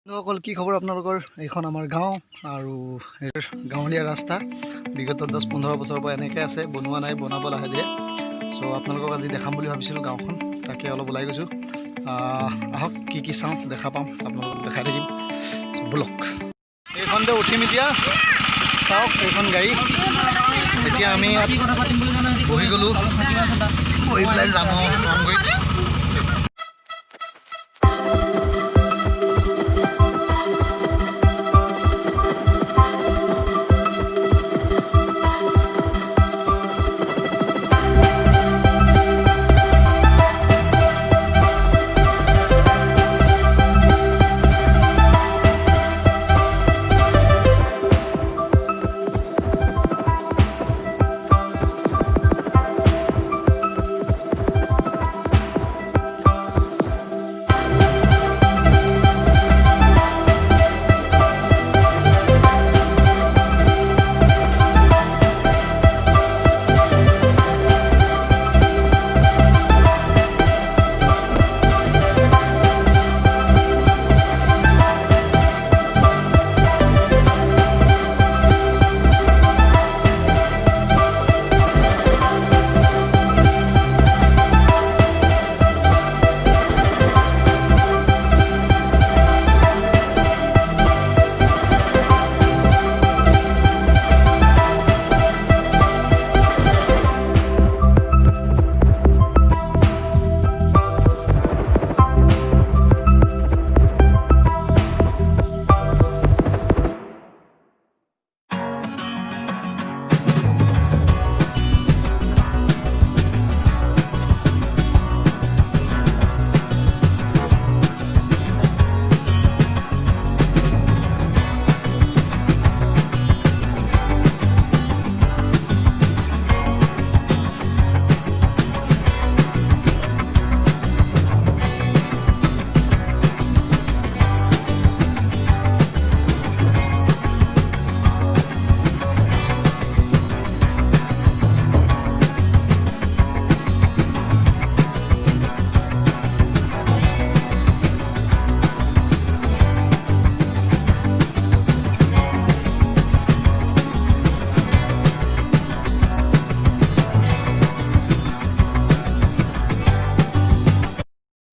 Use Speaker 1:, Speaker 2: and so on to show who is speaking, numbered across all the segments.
Speaker 1: সকল কি খবৰ আপোনালোকৰ এইখন আমাৰ গাঁও আৰু গাঁৱলীয়া ৰাস্তা বিগত 10-15 বছৰৰ পৰা এনেকৈ আছে বনোৱা নাই বনাব লাহে ধীৰে সো আপোনালোকক আজি দেখাম বুলি ভাবিছিলোঁ গাঁওখন তাকে অলপ ওলাই গৈছোঁ আহক কি চাওঁ দেখা পাম আপোনালোকক দেখাই থাকিম বলক এইখনতে উঠিম এতিয়া চাওক এইখন গাড়ী এতিয়া আমি বহি গ'লোঁ বহি পেলাই যাম আমগুৰিত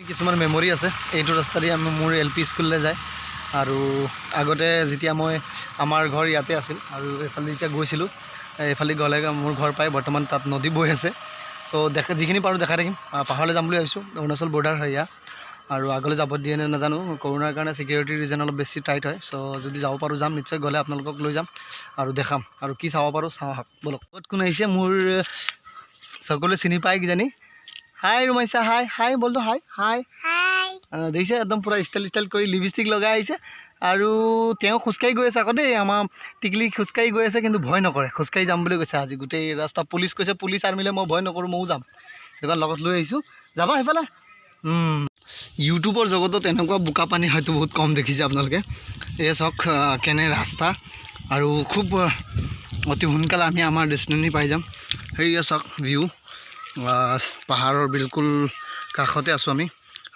Speaker 1: কিছুমান মেমৰি আছে এইটো ৰাস্তা দি আমি মোৰ এলপি স্কুললৈ যায় আৰু আগতে যেতিয়া মই আমাৰ ঘৰ ইয়াতে আছিল আৰু এফালে যেতিয়া গৈছিলোঁ এফালে গ'লে মোৰ ঘৰ পাই বৰ্তমান তাত নদী বৈ আছে সো দেখা যিখিনি পাৰোঁ দেখাই থাকিম পাহাৰলৈ যাম বুলি ভাবিছোঁ অৰুণাচল বৰ্ডাৰ হয় ইয়াত আৰু আগলৈ যাব দিয়ে নে নাজানো কৰোণাৰ কাৰণে ছিকিউৰিটি ৰিজন অলপ বেছি টাইট হয় সো যদি যাব পাৰোঁ যাম নিশ্চয় গ'লে আপোনালোকক লৈ যাম আৰু দেখাম আৰু কি চাব পাৰোঁ চাওঁ আহক বলক ক'ত কোন আহিছে মোৰ সকলোৱে চিনি পায় কিজানি হাই ৰুমাইছা হাই হাই বলতো হাই হাই দেখিছে একদম পূৰা ষ্টাইল কৰি লিপষ্টিক লগাই আহিছে আৰু তেওঁ খোজকাঢ়ি গৈ আছে আকৌ দেই আমাৰ টিকলি খোজকাঢ়ি গৈ আছে কিন্তু ভয় নকৰে খোজকাঢ়ি যাম বুলি কৈছে আজি গোটেই ৰাস্তা পুলিচ কৈছে পুলিচ আৰ্মিলে মই ভয় নকৰোঁ ময়ো যাম সেইখন লগত লৈ আহিছোঁ যাবা সেইফালে ইউটিউবৰ জগতত এনেকুৱা বোকা পানী হয়তো বহুত কম দেখিছে আপোনালোকে এই চাওক কেনে ৰাস্তা আৰু খুব অতি সোনকালে আমি আমাৰ ডেষ্টিনেশ্যন পাই যাম সেয়া চাওক ভিউ পাহাৰৰ বিলকুল কাষতে আছোঁ আমি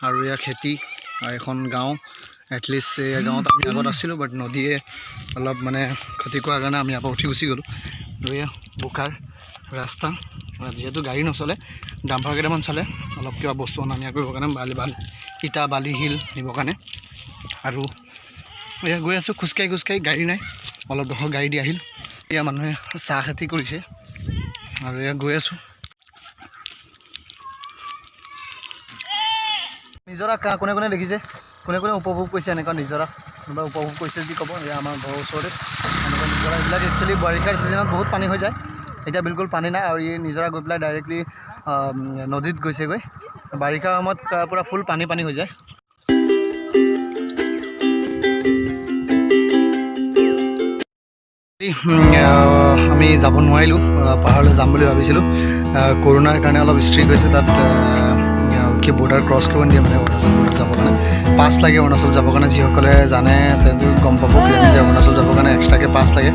Speaker 1: আৰু এয়া খেতি এখন গাঁও এটলিষ্ট এই গাঁৱত আমি আগত আছিলোঁ বাট নদীয়ে অলপ মানে ক্ষতি কৰাৰ কাৰণে আমি আকৌ উঠি গুচি গ'লোঁ আৰু এয়া বোকাৰ ৰাস্তা যিহেতু গাড়ী নচলে ডাম্পাৰ কেইটামান চলে অলপ কিবা বস্তু অনা নিয়া কৰিবৰ কাৰণে বালি ইটা বালি শিল নিবৰ কাৰণে আৰু এয়া গৈ আছোঁ খোজকাঢ়ি গাড়ী নাই অলপ ডোখৰ গাড়ী দি আহিল এয়া মানুহে চাহ খেতি কৰিছে আৰু এয়া গৈ আছোঁ নিজৰা কোনে কোনে দেখিছে কোনে কোনে উপভোগ কৰিছে এনেকুৱা নিজৰা কোনোবা উপভোগ কৰিছে যদি ক'ব এয়া আমাৰ ঘৰৰ ওচৰতে এনেকুৱা নিজৰা এইবিলাক একচুৱেলি বাৰিষাৰ ছিজনত বহুত পানী হৈ যায় এতিয়া বিলকুল পানী নাই আৰু এই নিজৰা গৈ পেলাই ডাইৰেক্টলি নদীত গৈছেগৈ বাৰিষা সময়ত পূৰা ফুল পানী হৈ যায় আমি যাব নোৱাৰিলোঁ পাহাৰলৈ যাম বুলি ভাবিছিলোঁ কৰোণাৰ কাৰণে অলপ ষ্ট্ৰিক্ট হৈছে তাত কি বৰ্ডাৰ ক্ৰছ কৰিব নিদিয়ে মানে অৰুণাচল বৰ্ডাৰ যাবৰ কাৰণে পাছ লাগে অৰুণাচল যাবৰ কাৰণে যিসকলে জানে তেওঁলোকে গম পাব কিজানি যে অৰুণাচল যাবৰ কাৰণে এক্সট্ৰাকৈ পাছ লাগে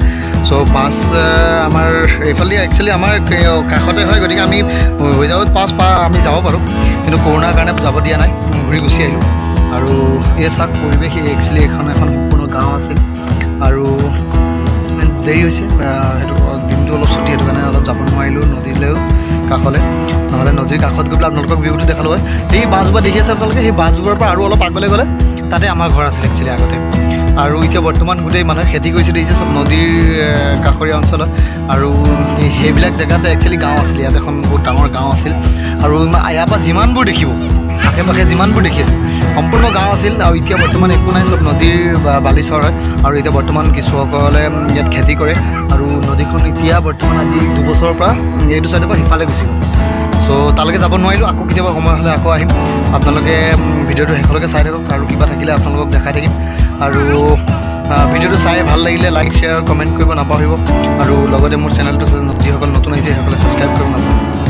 Speaker 1: চ' পাছ আমাৰ এইফালে একচুৱেলি আমাৰ কাষতে হয় গতিকে আমি উইদাউট পাছ আমি যাব পাৰোঁ কিন্তু কৰোণাৰ কাৰণে যাব দিয়া নাই ঘূৰি গুচি আহিলোঁ আৰু এই চাওক পৰিৱেশ একচুৱেলি এখন সম্পূৰ্ণ গাঁও আছিল আৰু দেৰি হৈছে সেইটো দিনটো অলপ ছুটি সেইটো কাৰণে অলপ যাব নোৱাৰিলোঁ নদীলৈও কাষলৈ নহ'লে নদীৰ কাষত গৈ পেলাই আপোনালোকক ভিউটো দেখালোঁ হয় এই বাছজোপা দেখি আছে আপোনালোকে সেই বাছজোপাৰ পৰা আৰু অলপ আগলৈ গ'লে তাতে আমাৰ ঘৰ আছিল একচুৱেলি আগতে আৰু এতিয়া বৰ্তমান গোটেই মানুহে খেতি কৰিছে দেখিছে চব নদীৰ কাষৰীয়া অঞ্চলত আৰু সেইবিলাক জেগাতে একচুৱেলি গাঁও আছিল ইয়াত এখন বহুত ডাঙৰ গাঁও আছিল আৰু ইয়াৰ পৰা যিমানবোৰ দেখিব আশে পাশে যিমানবোৰ দেখি আছে সম্পূৰ্ণ গাঁও আছিল আৰু এতিয়া বৰ্তমান একো নাই চব নদীৰ বালিচৰ হয় আৰু এতিয়া বৰ্তমান কিছুসকলে ইয়াত খেতি কৰে আৰু নদীখন এতিয়া বৰ্তমান আজি 2 বছৰৰ পৰা এইটো চাইডৰ পৰা সিফালে গুচি গ'ল চ' তালৈকে যাব নোৱাৰিলোঁ আকৌ কেতিয়াবা সময় হ'লে আকৌ আহিম আপোনালোকে ভিডিঅ'টো শেষলৈকে চাই থাকক আৰু কিবা থাকিলে আপোনালোকক দেখাই থাকিম আৰু ভিডিঅ'টো চাই ভাল লাগিলে লাইক শ্বেয়াৰ কমেণ্ট কৰিব নাপাহৰিব আৰু লগতে মোৰ চেনেলটো যিসকল নতুন আহিছে সেইসকলে ছাবস্ক্ৰাইব কৰিব নাপাহৰিব